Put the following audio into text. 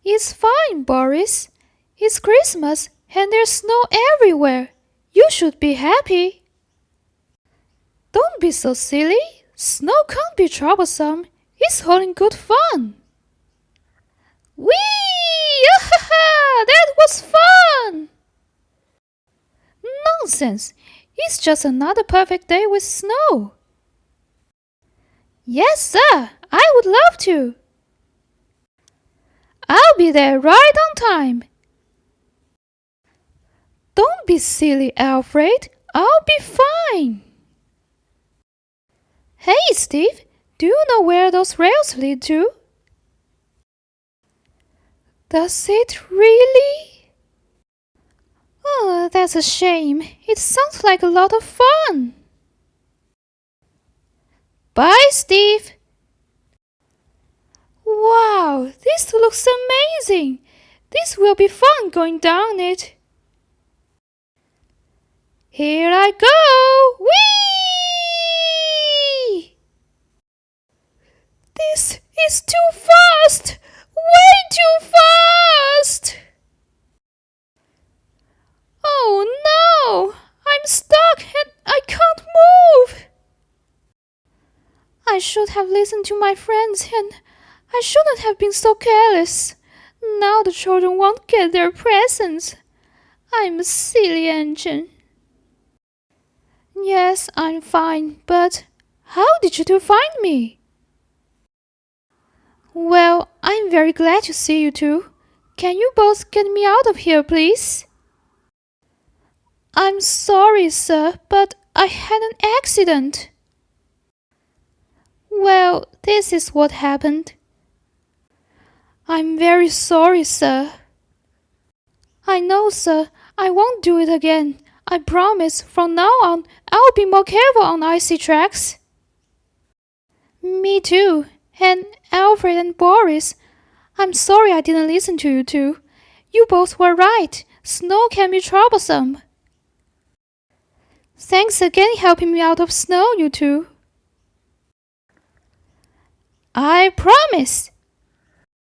It's fine, Boris. It's Christmas and there's snow everywhere. You should be happy. Don't be so silly. Snow can't be troublesome. It's all in good fun. Whee! That was fun! Nonsense. It's just another perfect day with snow. Yes, sir. I would love to. I'll be there right on time. Don't be silly, Alfred. I'll be fine. Hey, Steve. Do you know where those rails lead to? Does it really? Oh, that's a shame. It sounds like a lot of fun. Bye, Steve. Wow, this looks amazing. This will be fun going down it. Here I go! Whee! This is too fast! Way too fast! Oh no! I'm stuck and I can't move! I should have listened to my friends and I shouldn't have been so careless. Now the children won't get their presents. I'm a silly engine. Yes, I'm fine, but how did you two find me? Well, I'm very glad to see you two. Can you both get me out of here, please? I'm sorry, sir, but I had an accident. Well, this is what happened. I'm very sorry, sir. I know, sir. I won't do it again. I promise from now on I'll be more careful on icy tracks. Me too. And Alfred and Boris. I'm sorry I didn't listen to you two. You both were right. Snow can be troublesome. Thanks again helping me out of snow, you two. I promise.